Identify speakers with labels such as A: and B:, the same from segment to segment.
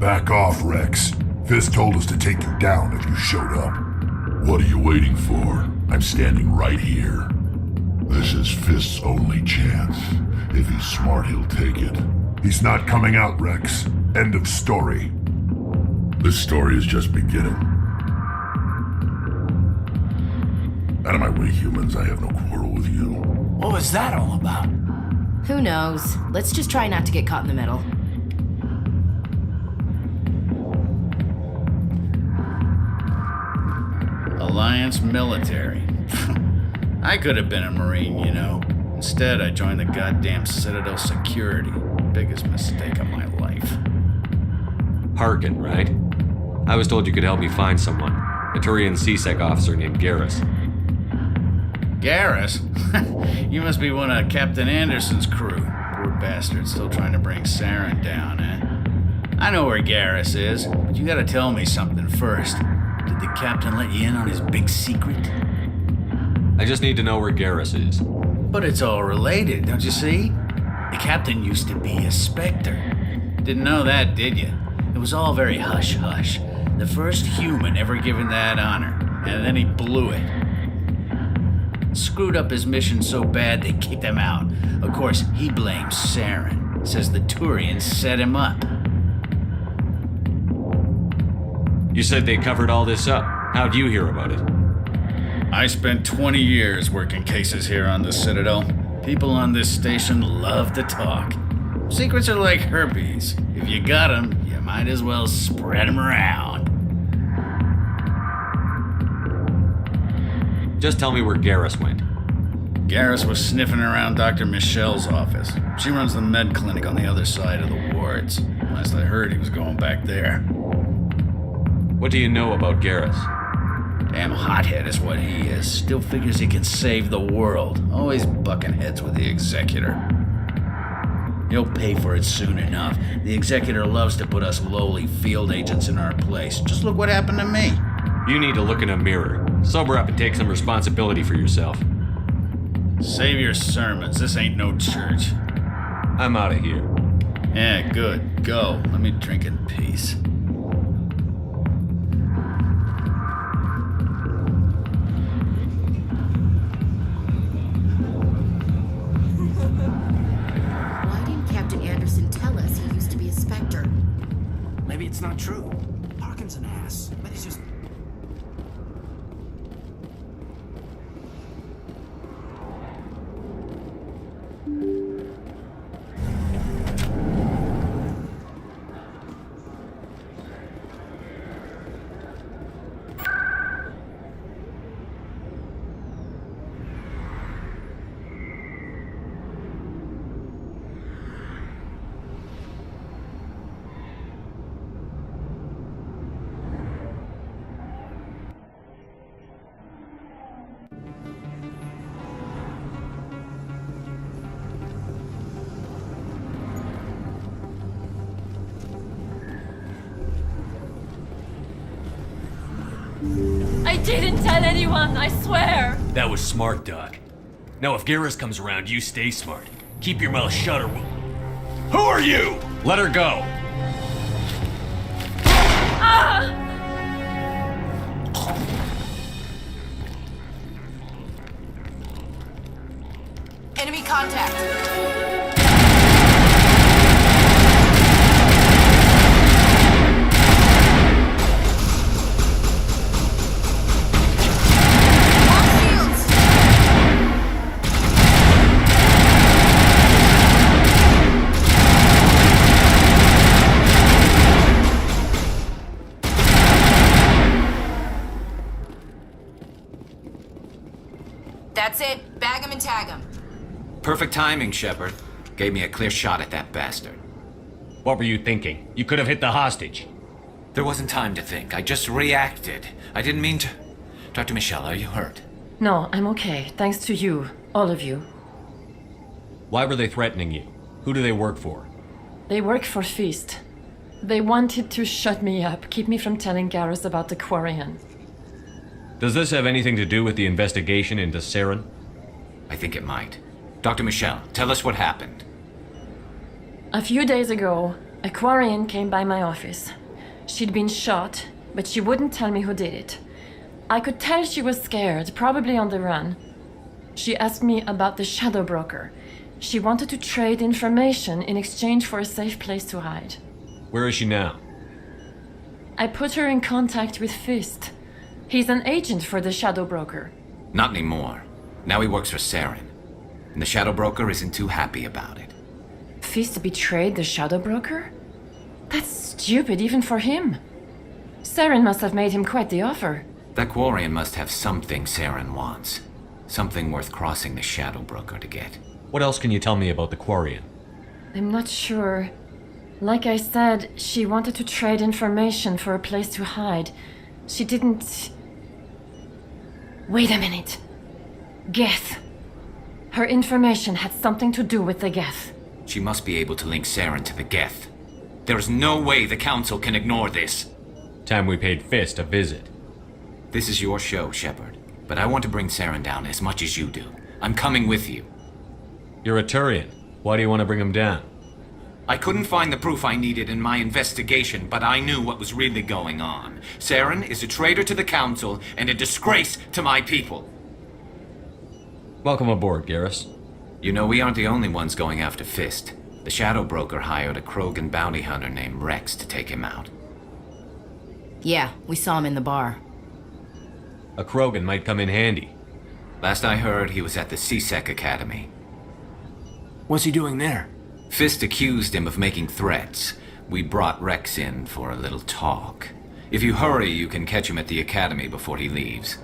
A: Back off, Rex. Fist told us to take you down if you showed up.
B: What are you waiting for? I'm standing right here. This is Fist's only chance. If he's smart, he'll take it.
A: He's not coming out, Rex. End of story.
B: This story is just beginning. Out of my way, humans. I have no quarrel with you.
C: What was that all about?
D: Who knows? Let's just try not to get caught in the middle.
C: Alliance military. I could have been a Marine, you know. Instead, I joined the goddamn Citadel security. Biggest mistake of my life.
E: Harkin, right? I was told you could help me find someone. A Turian CSEC officer named Garrus.
C: Garrus? You must be one of Captain Anderson's crew. Poor bastard, still trying to bring Saren down, eh? I know where Garrus is, but you gotta tell me something first. Did the captain let you in on his big secret?
E: I just need to know where Garrus is.
C: But it's all related, don't you see? The captain used to be a Spectre. Didn't know that, did you? It was all very hush-hush. The first human ever given that honor, and then he blew it. Screwed up his mission so bad they kicked him out. Of course, he blames Saren. Says the Turians set him up.
E: You said they covered all this up. How'd you hear about it?
C: I spent 20 years working cases here on the Citadel. People on this station love to talk. Secrets are like herpes. If you got them, you might as well spread them around.
E: Just tell me where Garrus went.
C: Garrus was sniffing around Dr. Michelle's office. She runs the med clinic on the other side of the wards. Last I heard, he was going back there.
E: What do you know about Garrus?
C: Damn hothead is what he is. Still figures he can save the world. Always bucking heads with the Executor. He'll pay for it soon enough. The Executor loves to put us lowly field agents in our place. Just look what happened to me.
E: You need to look in a mirror. Sober up and take some responsibility for yourself.
C: Save your sermons. This ain't no church.
E: I'm out of here.
C: Yeah, good. Go. Let me drink in peace.
D: Why didn't Captain Anderson tell us he used to be a Spectre?
F: Maybe it's not true. Harkin's an ass. But he's just...
G: I didn't tell anyone, I swear!
E: That was smart, Doc. Now if Garrus comes around, you stay smart. Keep your mouth shut or we'll... Who are you? Let her go.
G: Ah!
D: Enemy contact! That's it. Bag him and tag him.
F: Perfect timing, Shepard. Gave me a clear shot at that bastard.
E: What were you thinking? You could have hit the hostage.
F: There wasn't time to think. I just reacted. I didn't mean to... Dr. Michelle, are you hurt?
G: No, I'm okay. Thanks to you. All of you.
E: Why were they threatening you? Who do they work for?
G: They work for Feast. They wanted to shut me up, keep me from telling Garrus about the Quarian.
E: Does this have anything to do with the investigation into Saren?
F: I think it might. Dr. Michelle, tell us what happened.
G: A few days ago, A Quarian came by my office. She'd been shot, but she wouldn't tell me who did it. I could tell she was scared, probably on the run. She asked me about the Shadow Broker. She wanted to trade information in exchange for a safe place to hide.
E: Where is she now?
G: I put her in contact with Fist. He's an agent for the Shadow Broker.
F: Not anymore. Now he works for Saren. And the Shadow Broker isn't too happy about it.
G: Fist betrayed the Shadow Broker? That's stupid even for him. Saren must have made him quite the offer.
F: That Quarian must have something Saren wants. Something worth crossing the Shadow Broker to get.
E: What else can you tell me about the Quarian?
G: I'm not sure. Like I said, she wanted to trade information for a place to hide. She didn't... Wait a minute. Geth. Her information had something to do with the Geth.
F: She must be able to link Saren to the Geth. There is no way the Council can ignore this.
E: Time we paid Fist a visit.
F: This is your show, Shepard. But I want to bring Saren down as much as you do. I'm coming with you.
E: You're a Turian. Why do you want to bring him down?
F: I couldn't find the proof I needed in my investigation, but I knew what was really going on. Saren is a traitor to the Council and a disgrace to my people.
E: Welcome aboard, Garrus.
F: You know, we aren't the only ones going after Fist. The Shadow Broker hired a Krogan bounty hunter named Rex to take him out.
D: Yeah, we saw him in the bar.
E: A Krogan might come in handy.
F: Last I heard, he was at the CSEC Academy.
H: What's he doing there?
F: Fist accused him of making threats. We brought Rex in for a little talk. If you hurry, you can catch him at the Academy before he leaves.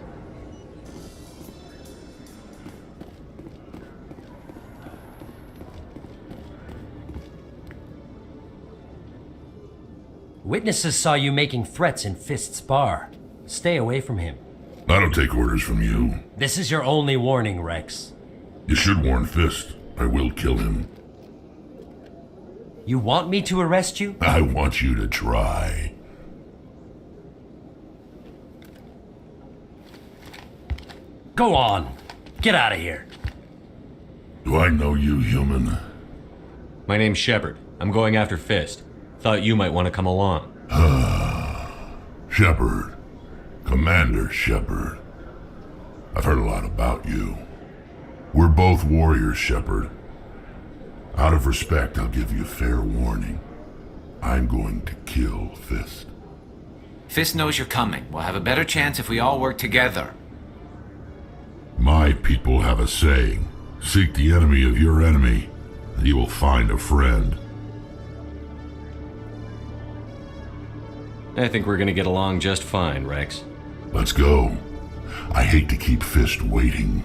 H: Witnesses saw you making threats in Fist's bar. Stay away from him.
B: I don't take orders from you.
H: This is your only warning, Rex.
B: You should warn Fist. I will kill him.
H: You want me to arrest you?
B: I want you to try.
H: Go on. Get out of here.
B: Do I know you, human?
E: My name's Shepard. I'm going after Fist. Thought you might want to come along.
B: Shepard. Commander Shepard. I've heard a lot about you. We're both warriors, Shepard. Out of respect, I'll give you fair warning. I'm going to kill Fist.
F: Fist knows you're coming. We'll have a better chance if we all work together.
B: My people have a saying. Seek the enemy of your enemy, and you will find a friend.
E: I think we're gonna get along just fine, Rex.
B: Let's go. I hate to keep Fist waiting.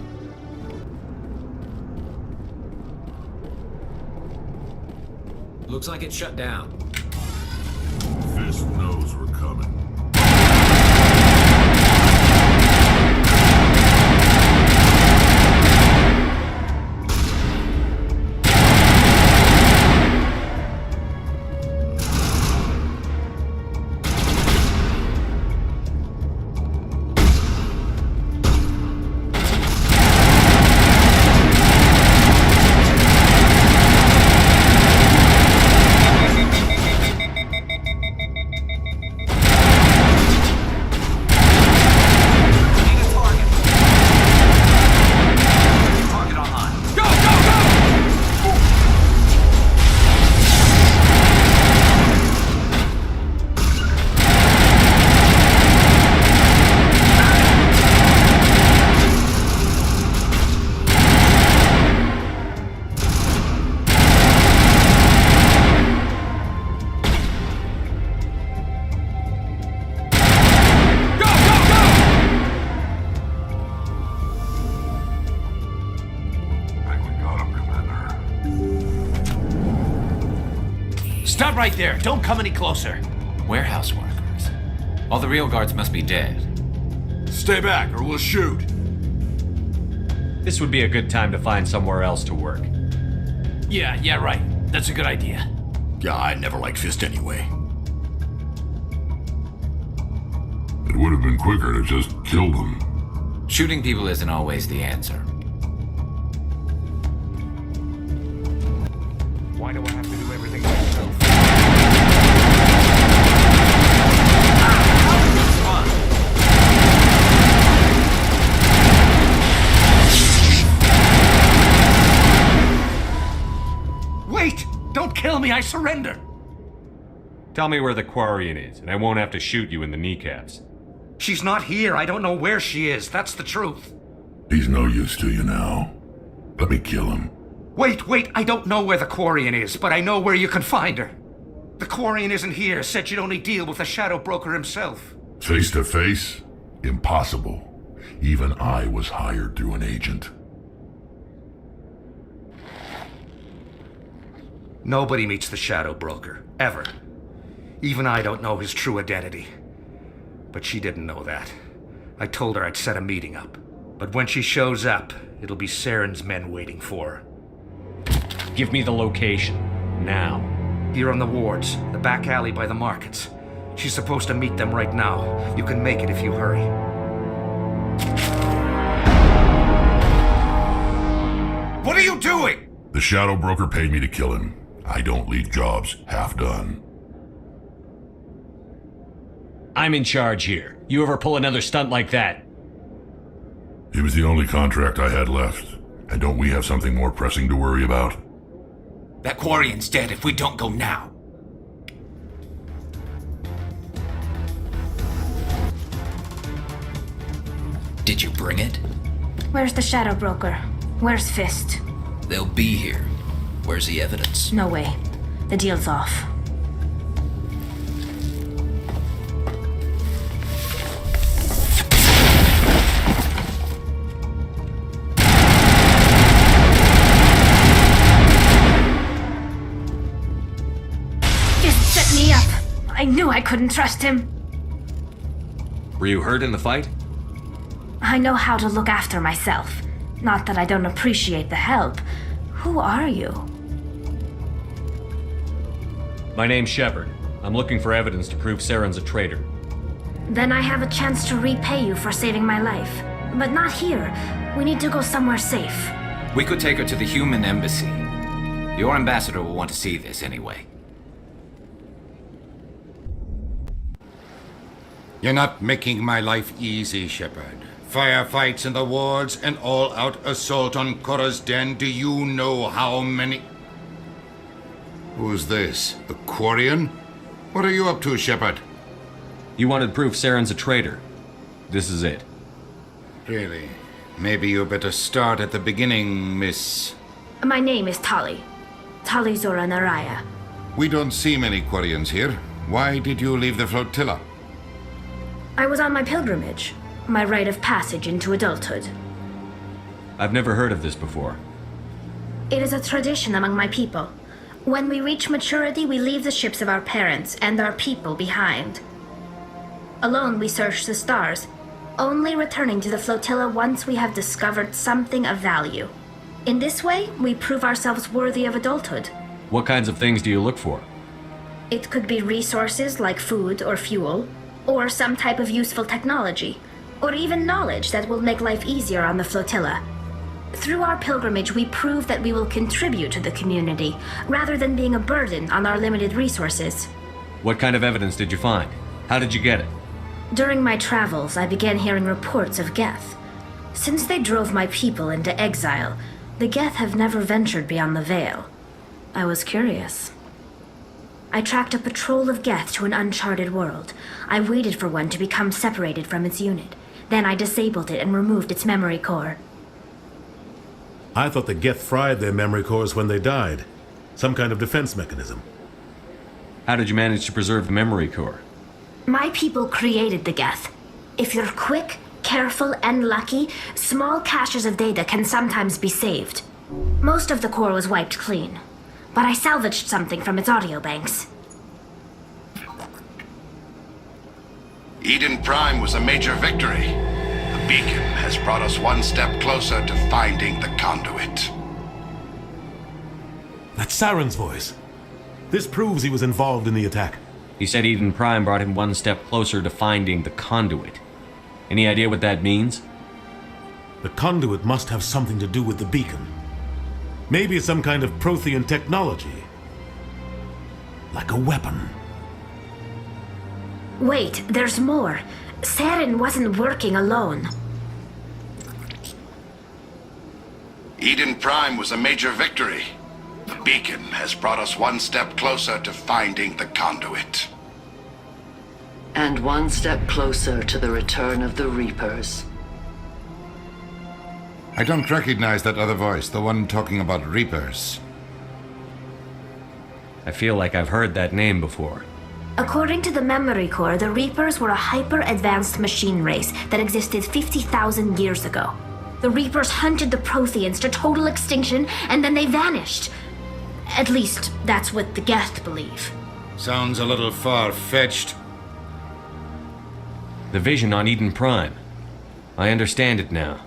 E: Looks like it's shut down.
B: Fist knows we're coming.
H: Stop right there. Don't come any closer.
F: Warehouse workers. All the real guards must be dead.
A: Stay back or we'll shoot.
E: This would be a good time to find somewhere else to work.
H: Yeah, right. That's a good idea.
A: Yeah, I never liked Fist anyway.
B: It would have been quicker to just kill them.
F: Shooting people isn't always the answer.
H: Why do I have to do everything myself?
F: me, I surrender.
E: Tell me where the Quarian is, and I won't have to shoot you in the kneecaps.
F: She's not here. I don't know where she is. That's the truth.
B: He's no use to you now. Let me kill him.
F: Wait. I don't know where the Quarian is, but I know where you can find her. The Quarian isn't here. Said you'd only deal with the Shadow Broker himself.
B: Face to face? Impossible. Even I was hired through an agent.
F: Nobody meets the Shadow Broker, ever. Even I don't know his true identity. But she didn't know that. I told her I'd set a meeting up. But when she shows up, it'll be Saren's men waiting for her.
E: Give me the location. Now.
F: Here on the wards, the back alley by the markets. She's supposed to meet them right now. You can make it if you hurry. What are you doing?
B: The Shadow Broker paid me to kill him. I don't leave jobs half done.
E: I'm in charge here. You ever pull another stunt like that?
B: It was the only contract I had left. And don't we have something more pressing to worry about?
F: That Quarian's dead if we don't go now.
I: Did you bring it?
J: Where's the Shadow Broker? Where's Fist?
I: They'll be here. Where's the evidence?
J: No way. The deal's off. Fist set me up. I knew I couldn't trust him.
E: Were you hurt in the fight?
J: I know how to look after myself. Not that I don't appreciate the help. Who are you?
E: My name's Shepard. I'm looking for evidence to prove Saren's a traitor.
J: Then I have a chance to repay you for saving my life. But not here. We need to go somewhere safe.
F: We could take her to the human embassy. Your ambassador will want to see this anyway.
K: You're not making my life easy, Shepard. Firefights in the wards, an all-out assault on Korra's den. Do you know how many... Who's this? A Quarian? What are you up to, Shepard?
E: You wanted proof Saren's a traitor. This is it.
K: Really? Maybe you better start at the beginning, Miss...
J: My name is Tali. Tali Zora Naraya.
K: We don't see many Quarians here. Why did you leave the flotilla?
J: I was on my pilgrimage. My rite of passage into adulthood.
E: I've never heard of this before.
J: It is a tradition among my people. When we reach maturity, we leave the ships of our parents and our people behind. Alone, we search the stars, only returning to the flotilla once we have discovered something of value. In this way, we prove ourselves worthy of adulthood.
E: What kinds of things do you look for?
J: It could be resources like food or fuel, or some type of useful technology, or even knowledge that will make life easier on the flotilla. Through our pilgrimage, we prove that we will contribute to the community, rather than being a burden on our limited resources.
E: What kind of evidence did you find? How did you get it?
J: During my travels, I began hearing reports of Geth. Since they drove my people into exile, the Geth have never ventured beyond the Veil. I was curious. I tracked a patrol of Geth to an uncharted world. I waited for one to become separated from its unit. Then I disabled it and removed its memory core.
L: I thought the Geth fried their memory cores when they died. Some kind of defense mechanism.
E: How did you manage to preserve the memory core?
J: My people created the Geth. If you're quick, careful, and lucky, small caches of data can sometimes be saved. Most of the core was wiped clean, but I salvaged something from its audio banks.
M: Eden Prime was a major victory. The beacon has brought us one step closer to finding the conduit.
L: That's Saren's voice. This proves he was involved in the attack.
E: He said Eden Prime brought him one step closer to finding the conduit. Any idea what that means?
L: The conduit must have something to do with the beacon. Maybe it's some kind of Prothean technology. Like a weapon.
J: Wait, there's more. Saren wasn't working alone.
M: Eden Prime was a major victory. The beacon has brought us one step closer to finding the conduit.
N: And one step closer to the return of the Reapers.
K: I don't recognize that other voice, the one talking about Reapers.
E: I feel like I've heard that name before.
J: According to the Memory Core, the Reapers were a hyper-advanced machine race that existed 50,000 years ago. The Reapers hunted the Protheans to total extinction, and then they vanished. At least, that's what the Geth believe.
K: Sounds a little far-fetched.
E: The vision on Eden Prime. I understand it now.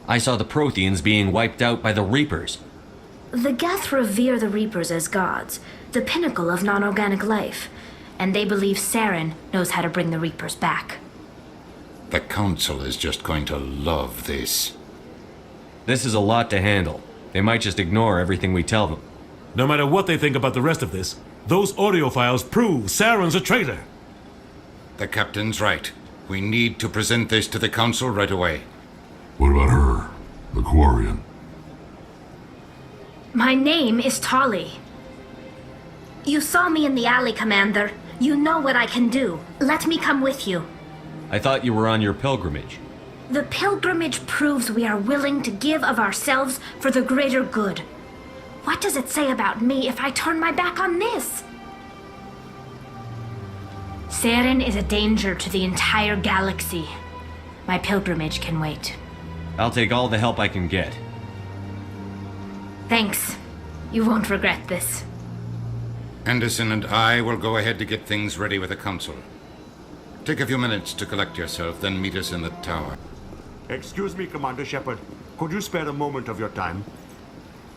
E: I saw the Protheans being wiped out by the Reapers.
J: The Geth revere the Reapers as gods, the pinnacle of non-organic life, and they believe Saren knows how to bring the Reapers back.
K: The Council is just going to love this.
E: This is a lot to handle. They might just ignore everything we tell them.
L: No matter what they think about the rest of this, those audio files prove Saren's a traitor.
K: The Captain's right. We need to present this to the Council right away.
B: What about her? The Quarian?
J: My name is Tali. You saw me in the alley, Commander. You know what I can do. Let me come with you.
E: I thought you were on your pilgrimage.
J: The pilgrimage proves we are willing to give of ourselves for the greater good. What does it say about me if I turn my back on this? Saren is a danger to the entire galaxy. My pilgrimage can wait.
E: I'll take all the help I can get.
J: Thanks. You won't regret this.
K: Anderson and I will go ahead to get things ready with the Council. Take a few minutes to collect yourself, then meet us in the tower.
O: Excuse me, Commander Shepard. Could you spare a moment of your time?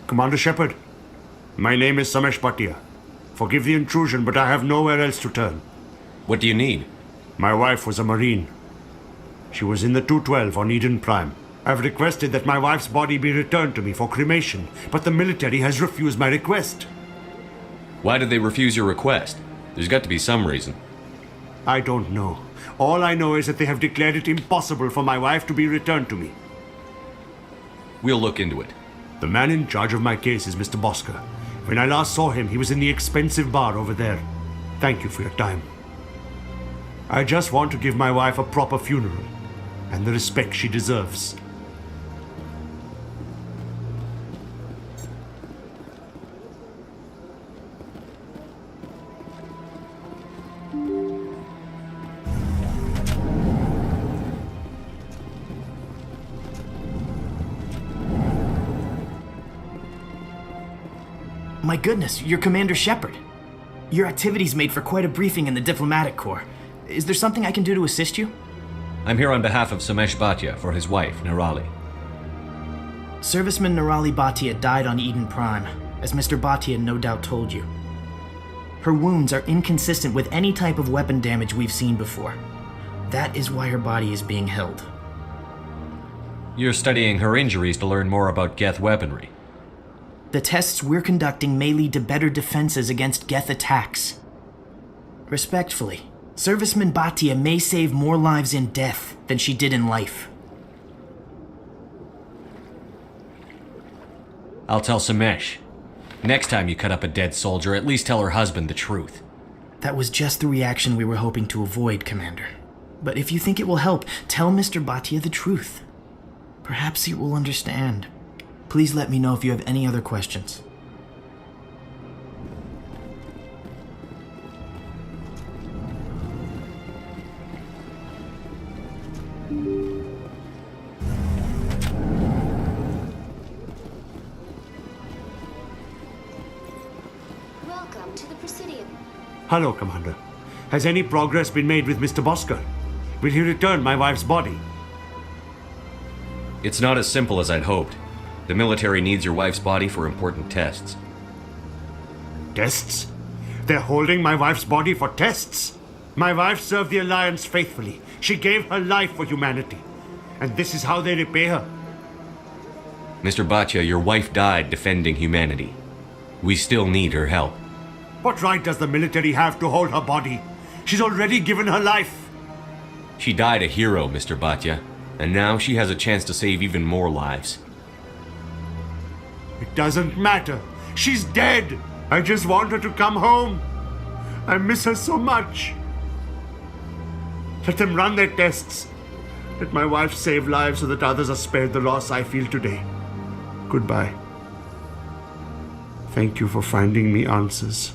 O: Commander Shepard, my name is Samesh Bhatia. Forgive the intrusion, but I have nowhere else to turn.
E: What do you need?
O: My wife was a Marine. She was in the 212 on Eden Prime. I've requested that my wife's body be returned to me for cremation, but the military has refused my request.
E: Why did they refuse your request? There's got to be some reason.
O: I don't know. All I know is that they have declared it impossible for my wife to be returned to me.
E: We'll look into it.
O: The man in charge of my case is Mr. Bosker. When I last saw him, he was in the expensive bar over there. Thank you for your time. I just want to give my wife a proper funeral, and the respect she deserves.
P: My goodness, you're Commander Shepard. Your activities made for quite a briefing in the Diplomatic Corps. Is there something I can do to assist you?
E: I'm here on behalf of Samesh Bhatia for his wife, Nirali.
P: Serviceman Nirali Bhatia died on Eden Prime, as Mr. Bhatia no doubt told you. Her wounds are inconsistent with any type of weapon damage we've seen before. That is why her body is being held.
E: You're studying her injuries to learn more about Geth weaponry.
P: The tests we're conducting may lead to better defenses against Geth attacks. Respectfully, Serviceman Bhatia may save more lives in death than she did in life.
E: I'll tell Samesh. Next time you cut up a dead soldier, at least tell her husband the truth.
P: That was just the reaction we were hoping to avoid, Commander. But if you think it will help, tell Mr. Bhatia the truth. Perhaps he will understand. Please let me know if you have any other questions.
D: Welcome to the Presidium.
O: Hello, Commander. Has any progress been made with Mr. Bosker? Will he return my wife's body?
E: It's not as simple as I'd hoped. The military needs your wife's body for important tests.
O: Tests? They're holding my wife's body for tests? My wife served the Alliance faithfully. She gave her life for humanity. And this is how they repay her.
E: Mr. Bhatia, your wife died defending humanity. We still need her help.
O: What right does the military have to hold her body? She's already given her life.
E: She died a hero, Mr. Bhatia, and now she has a chance to save even more lives.
O: It doesn't matter. She's dead! I just want her to come home. I miss her so much. Let them run their tests. Let my wife save lives so that others are spared the loss I feel today. Goodbye. Thank you for finding me answers.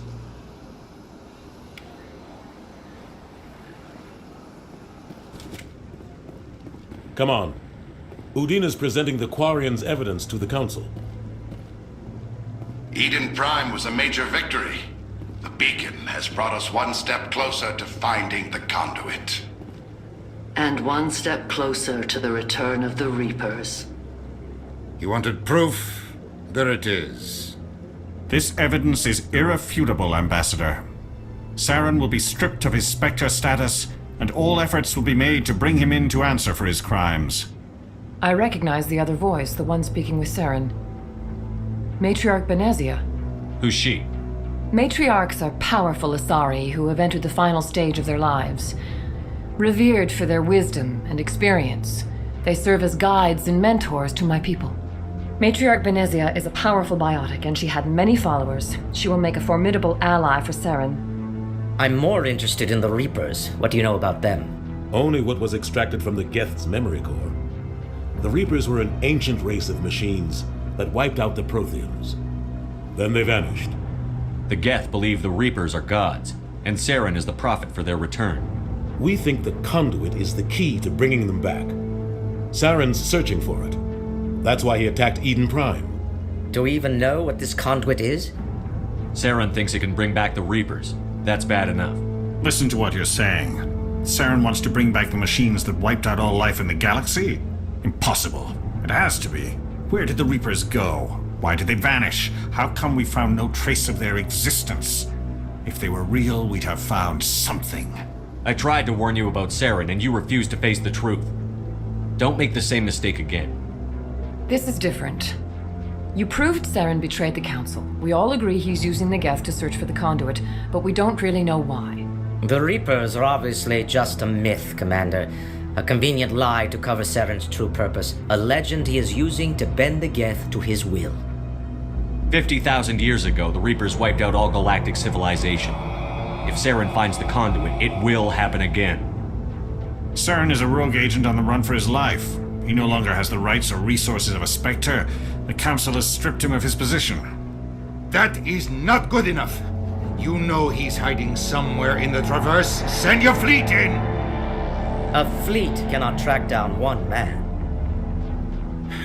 L: Come on. Udine is presenting the Quarian's evidence to the Council.
M: Eden Prime was a major victory. The beacon has brought us one step closer to finding the conduit.
N: And one step closer to the return of the Reapers.
K: You wanted proof? There it is.
Q: This evidence is irrefutable, Ambassador. Saren will be stripped of his Spectre status, and all efforts will be made to bring him in to answer for his crimes.
G: I recognize the other voice, the one speaking with Saren. Matriarch Benezia.
E: Who's she?
G: Matriarchs are powerful Asari who have entered the final stage of their lives. Revered for their wisdom and experience, they serve as guides and mentors to my people. Matriarch Benezia is a powerful biotic, and she had many followers. She will make a formidable ally for Saren.
R: I'm more interested in the Reapers. What do you know about them?
L: Only what was extracted from the Geth's memory core. The Reapers were an ancient race of machines that wiped out the Protheans. Then they vanished.
E: The Geth believe the Reapers are gods, and Saren is the prophet for their return.
L: We think the conduit is the key to bringing them back. Saren's searching for it. That's why he attacked Eden Prime.
R: Do we even know what this conduit is?
E: Saren thinks it can bring back the Reapers. That's bad enough.
Q: Listen to what you're saying. Saren wants to bring back the machines that wiped out all life in the galaxy? Impossible. It has to be. Where did the Reapers go? Why did they vanish? How come we found no trace of their existence? If they were real, we'd have found something.
E: I tried to warn you about Saren, and you refused to face the truth. Don't make the same mistake again.
G: This is different. You proved Saren betrayed the Council. We all agree he's using the Geth to search for the conduit, but we don't really know why.
R: The Reapers are obviously just a myth, Commander. A convenient lie to cover Saren's true purpose. A legend he is using to bend the Geth to his will.
E: 50,000 years ago, the Reapers wiped out all galactic civilization. If Saren finds the conduit, it will happen again.
Q: Saren is a rogue agent on the run for his life. He no longer has the rights or resources of a Spectre. The Council has stripped him of his position.
K: That is not good enough. You know he's hiding somewhere in the Traverse. Send your fleet in!
R: A fleet cannot track down one man.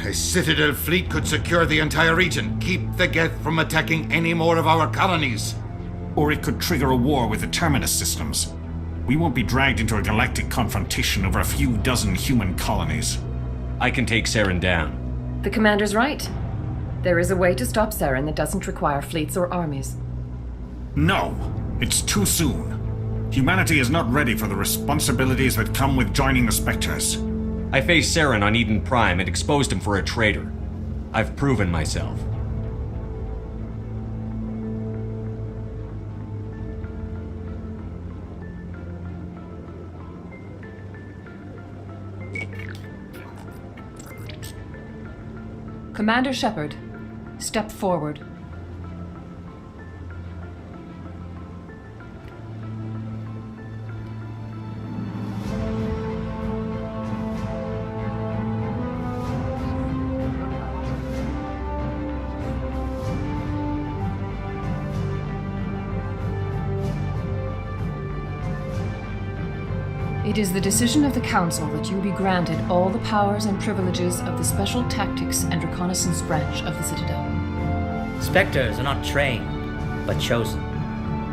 K: A Citadel fleet could secure the entire region, keep the Geth from attacking any more of our colonies.
Q: Or it could trigger a war with the Terminus systems. We won't be dragged into a galactic confrontation over a few dozen human colonies.
E: I can take Saren down.
G: The Commander's right. There is a way to stop Saren that doesn't require fleets or armies.
Q: No, it's too soon. Humanity is not ready for the responsibilities that come with joining the Spectres.
E: I faced Saren on Eden Prime and exposed him for a traitor. I've proven myself.
G: Commander Shepard, step forward. It is the decision of the Council that you be granted all the powers and privileges of the Special Tactics and Reconnaissance Branch of the Citadel.
R: Spectres are not trained, but chosen.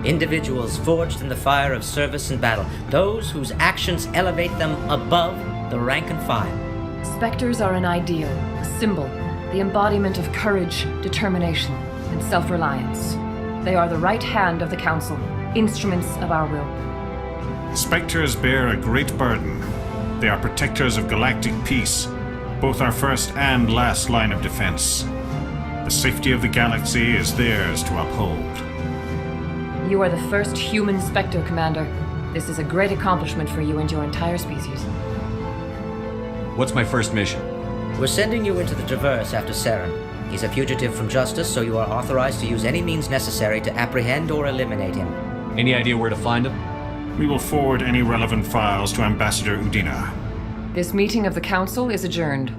R: Individuals forged in the fire of service and battle, those whose actions elevate them above the rank and file.
G: Spectres are an ideal, a symbol, the embodiment of courage, determination, and self-reliance. They are the right hand of the Council, instruments of our will.
Q: Spectres bear a great burden. They are protectors of galactic peace, both our first and last line of defense. The safety of the galaxy is theirs to uphold.
G: You are the first human Spectre, Commander. This is a great accomplishment for you and your entire species.
E: What's my first mission?
R: We're sending you into the Traverse after Saren. He's a fugitive from justice, so you are authorized to use any means necessary to apprehend or eliminate him.
E: Any idea where to find him?
Q: We will forward any relevant files to Ambassador Udina.
S: This meeting of the Council is adjourned.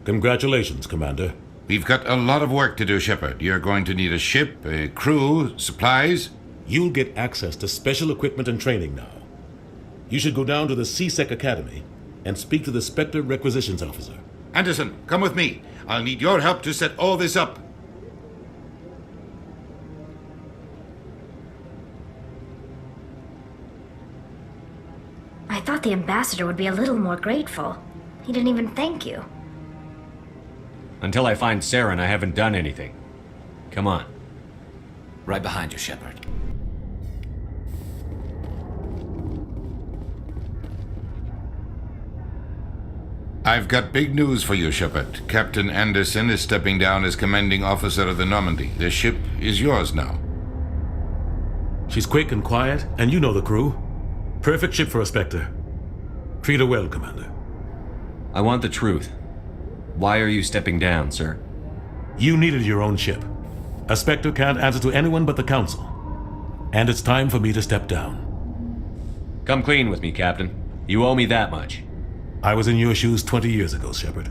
L: Congratulations, Commander.
K: We've got a lot of work to do, Shepard. You're going to need a ship, a crew, supplies.
L: You'll get access to special equipment and training now. You should go down to the C-Sec Academy and speak to the Spectre Requisitions Officer.
K: Anderson, come with me. I'll need your help to set all this up.
J: I thought the ambassador would be a little more grateful. He didn't even thank you.
E: Until I find Saren, I haven't done anything. Come on.
I: Right behind you, Shepard.
K: I've got big news for you, Shepard. Captain Anderson is stepping down as commanding officer of the Normandy. The ship is yours now.
L: She's quick and quiet, and you know the crew. Perfect ship for a Spectre. Treat her well, Commander.
E: I want the truth. Why are you stepping down, sir?
L: You needed your own ship. A Spectre can't answer to anyone but the Council. And it's time for me to step down.
E: Come clean with me, Captain. You owe me that much.
L: I was in your shoes 20 years ago, Shepard.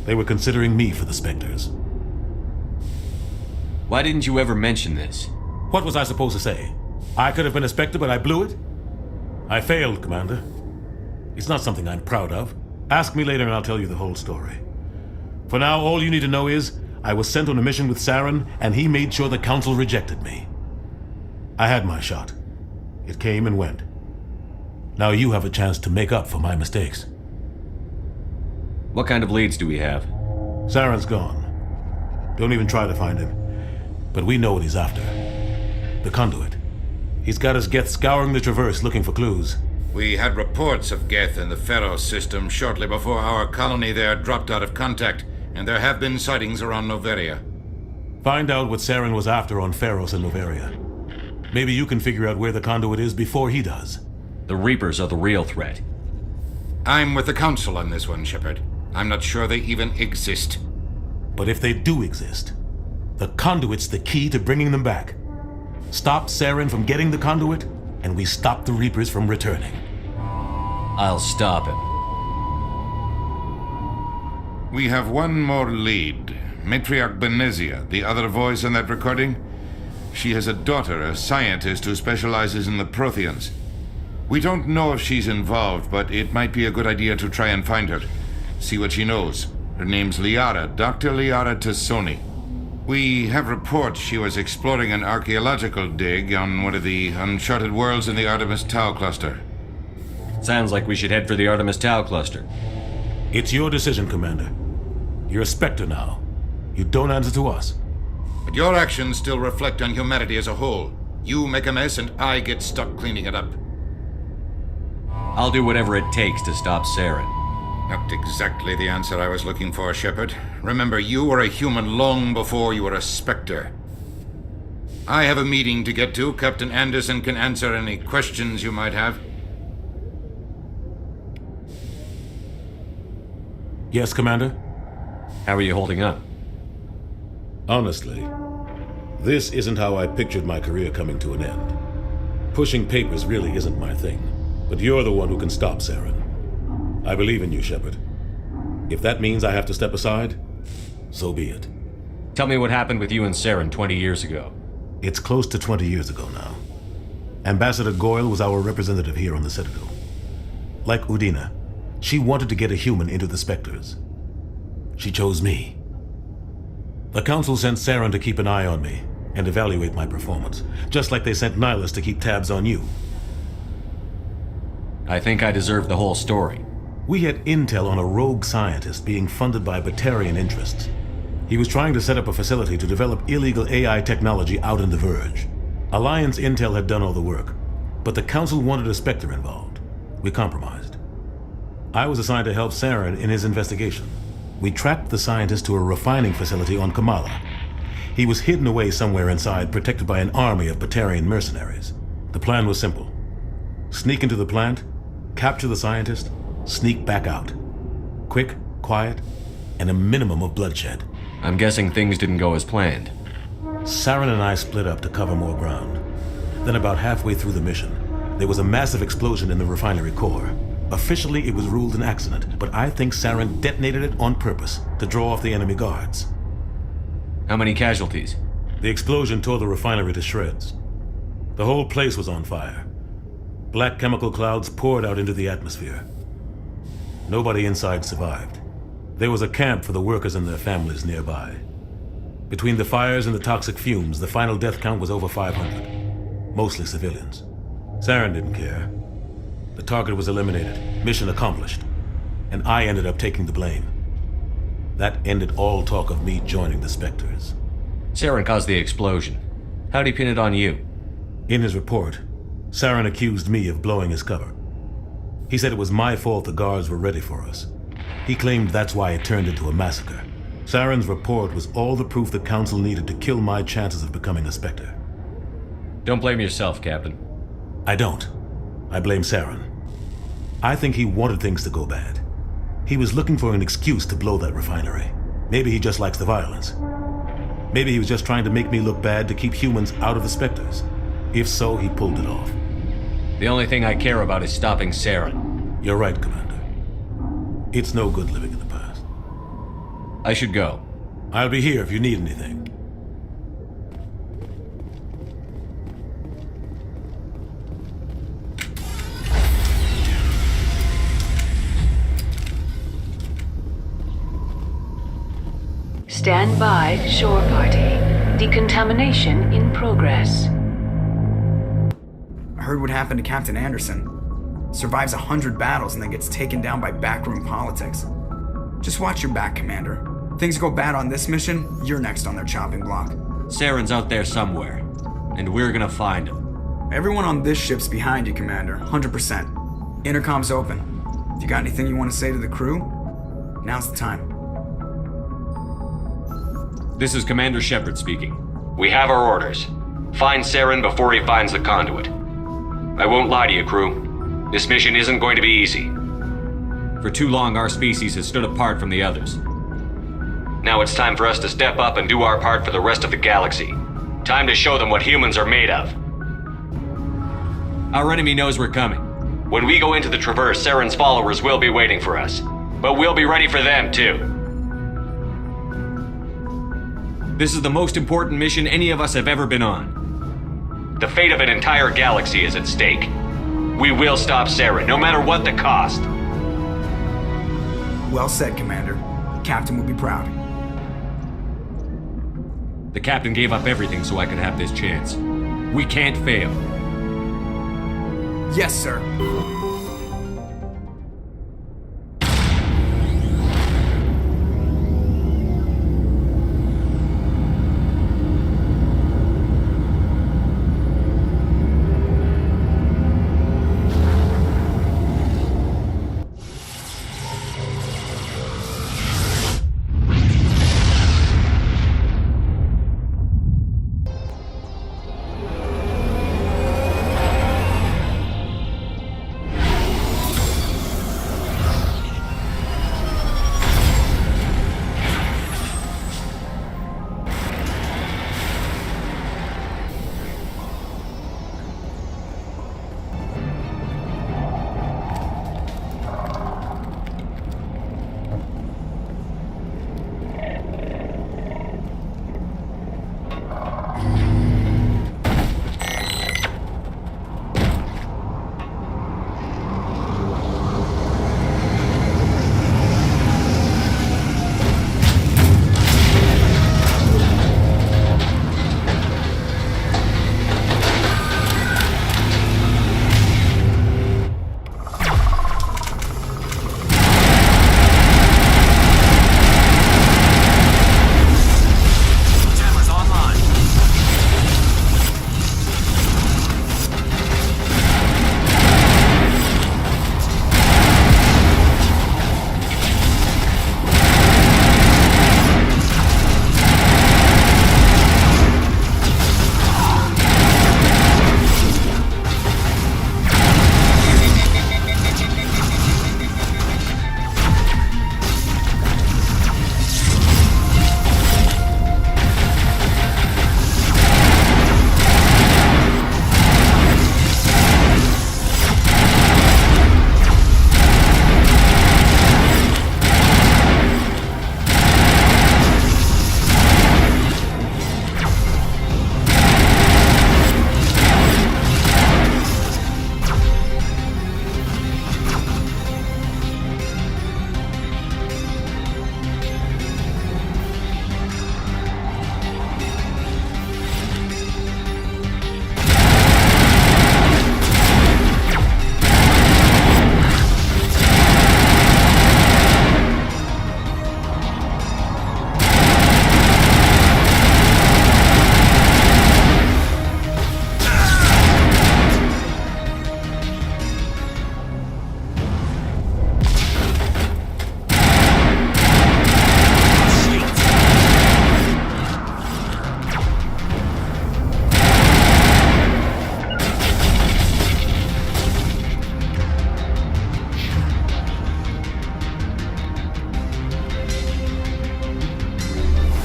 L: They were considering me for the Spectres.
E: Why didn't you ever mention this?
L: What was I supposed to say? I could have been a Spectre, but I blew it? I failed, Commander. It's not something I'm proud of. Ask me later and I'll tell you the whole story. For now, all you need to know is, I was sent on a mission with Saren, and he made sure the Council rejected me. I had my shot. It came and went. Now you have a chance to make up for my mistakes.
E: What kind of leads do we have?
L: Saren's gone. Don't even try to find him. But we know what he's after. The conduit. He's got his Geth scouring the Traverse looking for clues.
K: We had reports of Geth in the Pharos system shortly before our colony there dropped out of contact, and there have been sightings around Noveria.
L: Find out what Saren was after on Pharos and Noveria. Maybe you can figure out where the conduit is before he does.
E: The Reapers are the real threat.
K: I'm with the Council on this one, Shepard. I'm not sure they even exist.
L: But if they do exist, the conduit's the key to bringing them back. Stop Saren from getting the conduit, and we stop the Reapers from returning.
E: I'll stop him.
K: We have one more lead. Matriarch Benezia, the other voice in that recording. She has a daughter, a scientist who specializes in the Protheans. We don't know if she's involved, but it might be a good idea to try and find her. See what she knows. Her name's Liara, Dr. Liara Tassoni. We have reports she was exploring an archaeological dig on one of the uncharted worlds in the Artemis Tau cluster.
E: Sounds like we should head for the Artemis Tau cluster.
L: It's your decision, Commander. You're a Spectre now. You don't answer to us.
K: But your actions still reflect on humanity as a whole. You make a mess and I get stuck cleaning it up.
E: I'll do whatever it takes to stop Saren.
K: Not exactly the answer I was looking for, Shepard. Remember, you were a human long before you were a Spectre. I have a meeting to get to. Captain Anderson can answer any questions you might have.
L: Yes, Commander?
E: How are you holding up?
L: Honestly, this isn't how I pictured my career coming to an end. Pushing papers really isn't my thing, but you're the one who can stop Saren. I believe in you, Shepard. If that means I have to step aside, so be it.
E: Tell me what happened with you and Saren 20 years ago.
L: It's close to 20 years ago now. Ambassador Goyle was our representative here on the Citadel. Like Udina, she wanted to get a human into the Spectres. She chose me. The Council sent Saren to keep an eye on me and evaluate my performance, just like they sent Nihilus to keep tabs on you.
E: I think I deserve the whole story.
L: We had intel on a rogue scientist being funded by Batarian interests. He was trying to set up a facility to develop illegal AI technology out in the Verge. Alliance intel had done all the work, but the Council wanted a Spectre involved. We compromised. I was assigned to help Saren in his investigation. We tracked the scientist to a refining facility on Kamala. He was hidden away somewhere inside, protected by an army of Batarian mercenaries. The plan was simple. Sneak into the plant, capture the scientist, sneak back out. Quick, quiet, and a minimum of bloodshed.
E: I'm guessing things didn't go as planned.
L: Saren and I split up to cover more ground. Then about halfway through the mission, there was a massive explosion in the refinery core. Officially, it was ruled an accident, but I think Saren detonated it on purpose to draw off the enemy guards.
E: How many casualties?
L: The explosion tore the refinery to shreds. The whole place was on fire. Black chemical clouds poured out into the atmosphere. Nobody inside survived. There was a camp for the workers and their families nearby. Between the fires and the toxic fumes, the final death count was over 500. Mostly civilians. Saren didn't care. The target was eliminated, mission accomplished, and I ended up taking the blame. That ended all talk of me joining the Spectres.
E: Saren caused the explosion. How'd he pin it on you?
L: In his report, Saren accused me of blowing his cover. He said it was my fault the guards were ready for us. He claimed that's why it turned into a massacre. Saren's report was all the proof the Council needed to kill my chances of becoming a Spectre.
E: Don't blame yourself, Captain.
L: I don't. I blame Saren. I think he wanted things to go bad. He was looking for an excuse to blow that refinery. Maybe he just likes the violence. Maybe he was just trying to make me look bad to keep humans out of the Spectres. If so, he pulled it off.
E: The only thing I care about is stopping Saren.
L: You're right, Commander. It's no good living in the past.
E: I should go.
L: I'll be here if you need anything.
T: Stand by, shore party. Decontamination in progress.
U: I heard what happened to Captain Anderson. Survives 100 battles and then gets taken down by backroom politics. Just watch your back, Commander. Things go bad on this mission, you're next on their chopping block.
E: Saren's out there somewhere, and we're gonna find him.
U: Everyone on this ship's behind you, Commander, 100%. Intercom's open. If you got anything you want to say to the crew, now's the time.
E: This is Commander Shepard speaking. We have our orders. Find Saren before he finds the conduit. I won't lie to you, crew. This mission isn't going to be easy. For too long, our species has stood apart from the others. Now it's time for us to step up and do our part for the rest of the galaxy. Time to show them what humans are made of. Our enemy knows we're coming. When we go into the Traverse, Saren's followers will be waiting for us. But we'll be ready for them, too. This is the most important mission any of us have ever been on. The fate of an entire galaxy is at stake. We will stop Saren, no matter what the cost.
U: Well said, Commander. The Captain will be proud.
E: The Captain gave up everything so I could have this chance. We can't fail.
U: Yes, sir.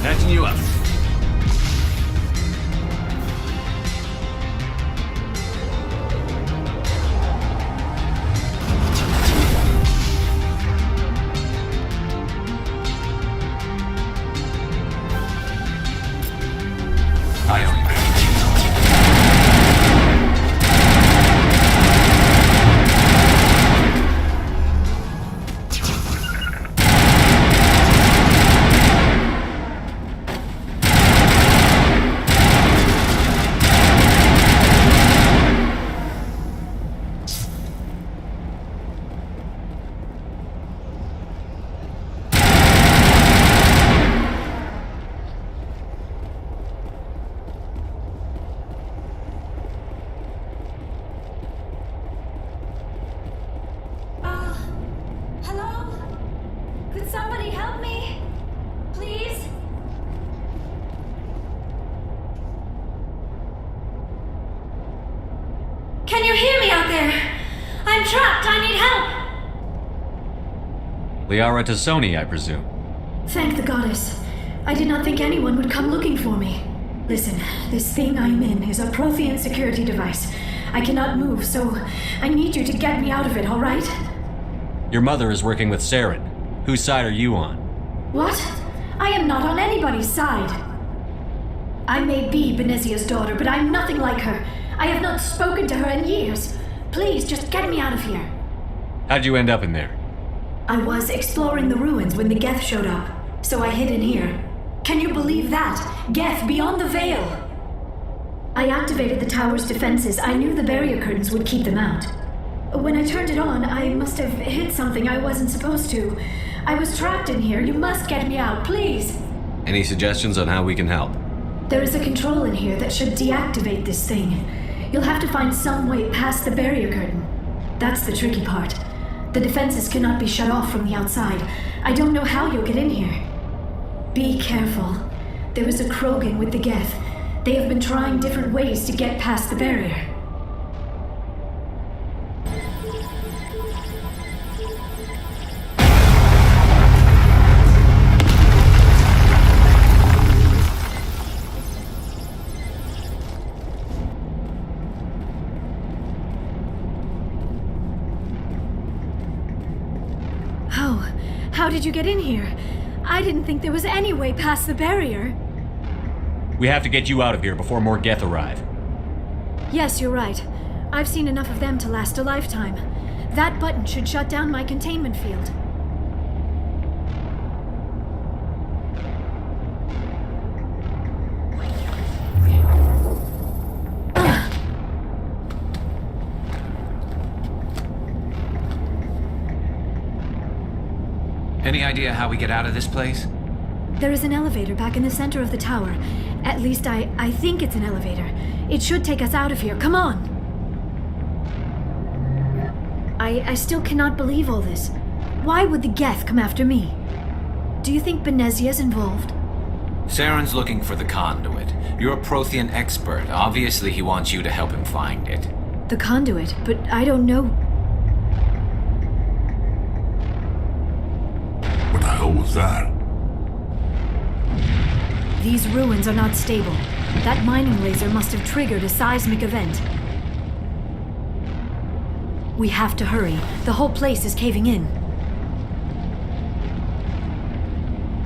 I: Patching you up.
J: Hello? Could somebody help me? Please? Can you hear me out there? I'm trapped. I need help.
E: Liara Tassoni, I presume.
J: Thank the goddess. I did not think anyone would come looking for me. Listen, this thing I'm in is a Prothean security device. I cannot move, so I need you to get me out of it, all right?
E: Your mother is working with Saren. Whose side are you on?
J: What? I am not on anybody's side. I may be Benezia's daughter, but I'm nothing like her. I have not spoken to her in years. Please, just get me out of here.
E: How'd you end up in there?
J: I was exploring the ruins when the Geth showed up, so I hid in here. Can you believe that? Geth beyond the veil! I activated the tower's defenses. I knew the barrier curtains would keep them out. When I turned it on, I must have hit something I wasn't supposed to. I was trapped in here. You must get me out, please.
E: Any suggestions on how we can help?
J: There is a control in here that should deactivate this thing. You'll have to find some way past the barrier curtain. That's the tricky part. The defenses cannot be shut off from the outside. I don't know how you'll get in here. Be careful. There is a Krogan with the Geth. They have been trying different ways to get past the barrier. How did you get in here? I didn't think there was any way past the barrier.
E: We have to get you out of here before more Geth arrive.
J: Yes, you're right. I've seen enough of them to last a lifetime. That button should shut down my containment field.
I: Any idea how we get out of this place?
J: There is an elevator back in the center of the tower. At least I think it's an elevator. It should take us out of here. Come on! I still cannot believe all this. Why would the Geth come after me? Do you think Benezia's involved?
I: Saren's looking for the conduit. You're a Prothean expert. Obviously, he wants you to help him find it.
J: The conduit? But I don't know.
A: What the hell was that?
J: These ruins are not stable. That mining laser must have triggered a seismic event. We have to hurry. The whole place is caving in.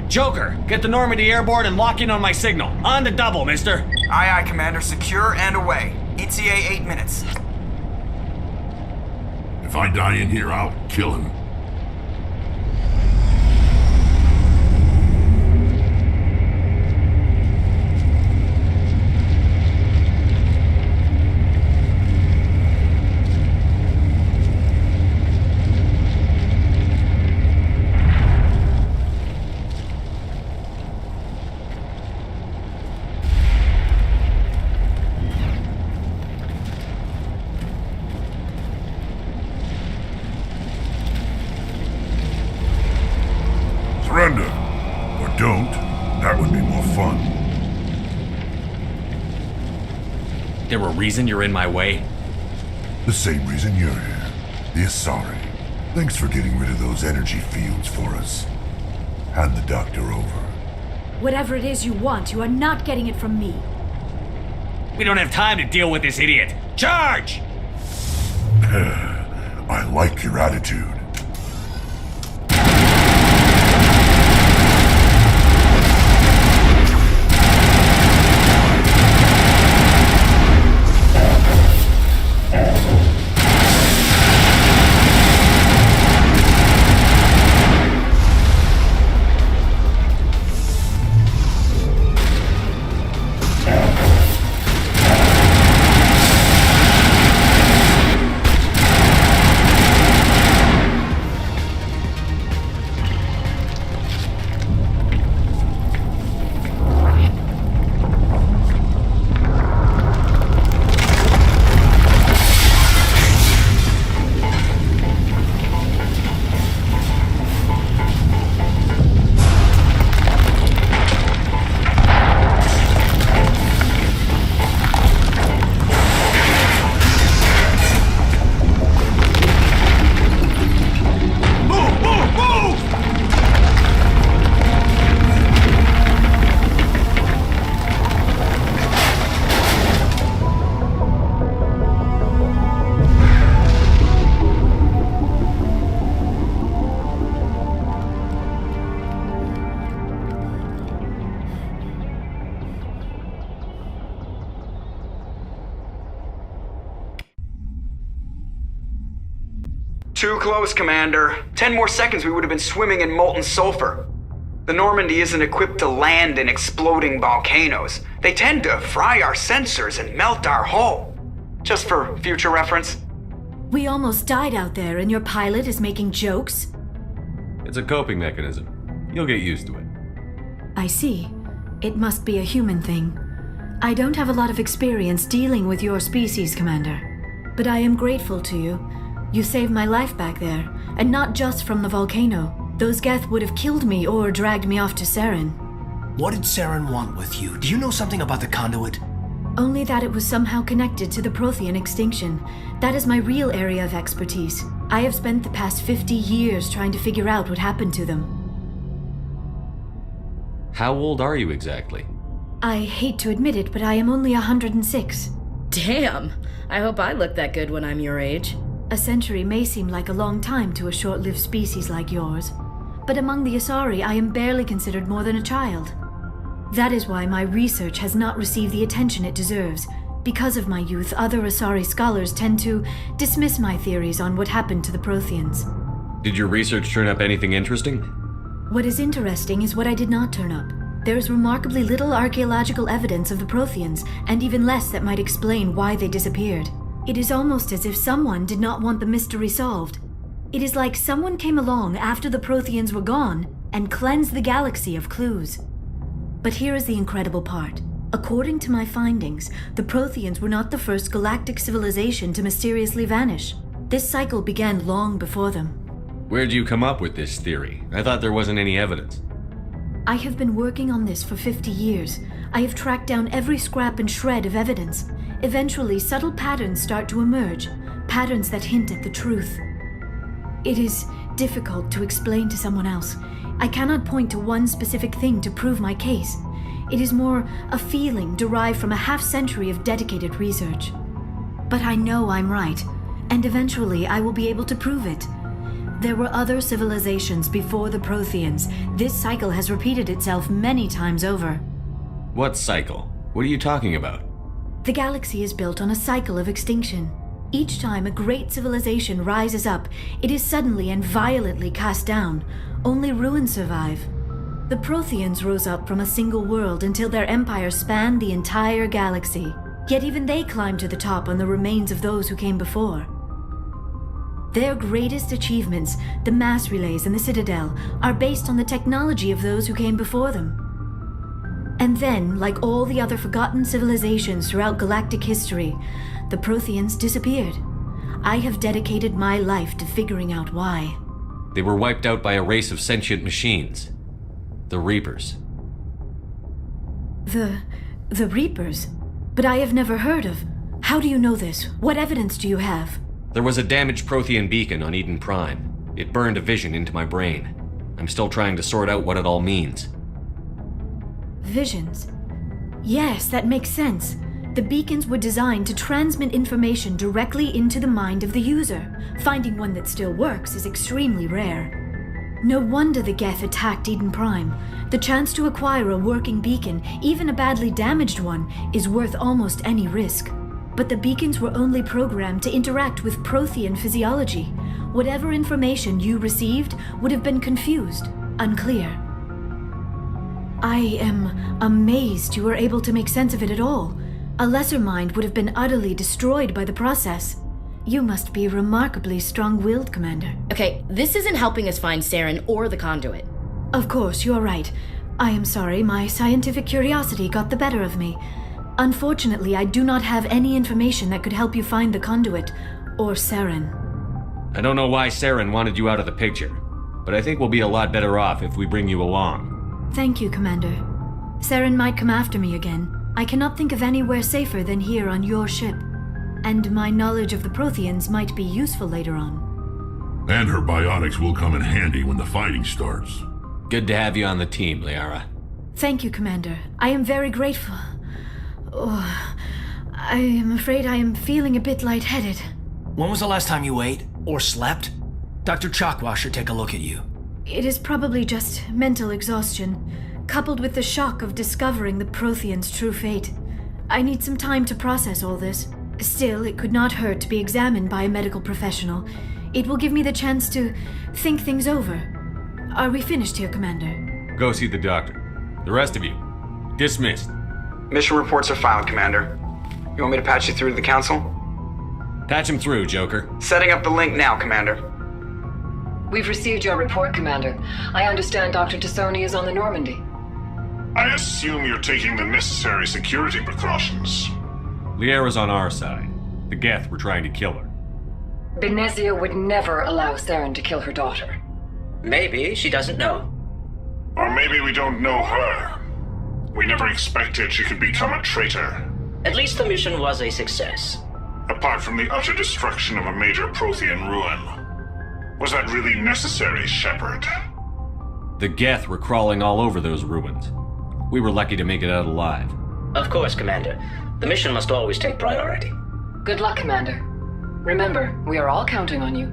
E: Joker, get the Normandy airborne and lock in on my signal. On the double, mister.
U: Aye, aye, Commander. Secure and away. ETA 8 minutes.
A: If I die in here, I'll kill him. Surrender. Or don't. That would be more fun.
E: There a reason you're in my way?
A: The same reason you're here. The Asari. Thanks for getting rid of those energy fields for us. Hand the doctor over.
C: Whatever it is you want, you are not getting it from me.
V: We don't have time to deal with this idiot. Charge!
A: I like your attitude.
U: Too close, Commander. 10 more seconds we would have been swimming in molten sulfur. The Normandy isn't equipped to land in exploding volcanoes. They tend to fry our sensors and melt our hull. Just for future reference.
C: We almost died out there and your pilot is making jokes?
E: It's a coping mechanism. You'll get used to it.
C: I see. It must be a human thing. I don't have a lot of experience dealing with your species, Commander. But I am grateful to you. You saved my life back there, and not just from the volcano. Those Geth would have killed me or dragged me off to Saren.
W: What did Saren want with you? Do you know something about the conduit?
C: Only that it was somehow connected to the Prothean extinction. That is my real area of expertise. I have spent the past 50 years trying to figure out what happened to them.
E: How old are you exactly?
C: I hate to admit it, but I am only 106.
X: Damn! I hope I look that good when I'm your age.
C: A century may seem like a long time to a short-lived species like yours, but among the Asari I am barely considered more than a child. That is why my research has not received the attention it deserves. Because of my youth, other Asari scholars tend to dismiss my theories on what happened to the Protheans.
E: Did your research turn up anything interesting?
C: What is interesting is what I did not turn up. There is remarkably little archaeological evidence of the Protheans, and even less that might explain why they disappeared. It is almost as if someone did not want the mystery solved. It is like someone came along after the Protheans were gone and cleansed the galaxy of clues. But here is the incredible part. According to my findings, the Protheans were not the first galactic civilization to mysteriously vanish. This cycle began long before them.
E: Where'd you come up with this theory? I thought there wasn't any evidence.
C: I have been working on this for 50 years. I have tracked down every scrap and shred of evidence. Eventually, subtle patterns start to emerge, patterns that hint at the truth. It is difficult to explain to someone else. I cannot point to one specific thing to prove my case. It is more a feeling derived from a half-century of dedicated research. But I know I'm right, and eventually I will be able to prove it. There were other civilizations before the Protheans. This cycle has repeated itself many times over.
E: What cycle? What are you talking about?
C: The galaxy is built on a cycle of extinction. Each time a great civilization rises up, it is suddenly and violently cast down. Only ruins survive. The Protheans rose up from a single world until their empire spanned the entire galaxy. Yet even they climbed to the top on the remains of those who came before. Their greatest achievements, the mass relays and the Citadel, are based on the technology of those who came before them. And then, like all the other forgotten civilizations throughout galactic history, the Protheans disappeared. I have dedicated my life to figuring out why.
E: They were wiped out by a race of sentient machines. The Reapers.
C: The Reapers? But I have never heard of. How do you know this? What evidence do you have?
E: There was a damaged Prothean beacon on Eden Prime. It burned a vision into my brain. I'm still trying to sort out what it all means.
C: Visions. Yes, that makes sense. The beacons were designed to transmit information directly into the mind of the user. Finding one that still works is extremely rare. No wonder the Geth attacked Eden Prime. The chance to acquire a working beacon, even a badly damaged one, is worth almost any risk. But the beacons were only programmed to interact with Prothean physiology. Whatever information you received would have been confused, unclear. I am amazed you were able to make sense of it at all. A lesser mind would have been utterly destroyed by the process. You must be remarkably strong-willed, Commander.
X: Okay, this isn't helping us find Saren or the conduit.
C: Of course, you're right. I am sorry, my scientific curiosity got the better of me. Unfortunately, I do not have any information that could help you find the conduit, or Saren.
E: I don't know why Saren wanted you out of the picture, but I think we'll be a lot better off if we bring you along.
C: Thank you, Commander. Saren might come after me again. I cannot think of anywhere safer than here on your ship. And my knowledge of the Protheans might be useful later on.
A: And her biotics will come in handy when the fighting starts.
E: Good to have you on the team, Liara.
C: Thank you, Commander. I am very grateful. Oh, I am afraid I am feeling a bit lightheaded.
W: When was the last time you ate or slept? Dr. Chakwa should take a look at you.
C: It is probably just mental exhaustion, coupled with the shock of discovering the Protheans' true fate. I need some time to process all this. Still, it could not hurt to be examined by a medical professional. It will give me the chance to think things over. Are we finished here, Commander?
E: Go see the doctor. The rest of you, dismissed.
U: Mission reports are filed, Commander. You want me to patch you through to the Council?
E: Patch him through, Joker.
U: Setting up the link now, Commander.
S: We've received your report, Commander. I understand Dr. Tassoni is on the Normandy.
B: I assume you're taking the necessary security precautions.
E: Liara's on our side. The Geth were trying to kill her.
S: Benezia would never allow Saren to kill her daughter.
R: Maybe she doesn't know.
B: Or maybe we don't know her. We never expected she could become a traitor.
R: At least the mission was a success.
B: Apart from the utter destruction of a major Prothean ruin. Was that really necessary, Shepard?
E: The Geth were crawling all over those ruins. We were lucky to make it out alive.
R: Of course, Commander. The mission must always take priority.
S: Good luck, Commander. Remember, we are all counting on you.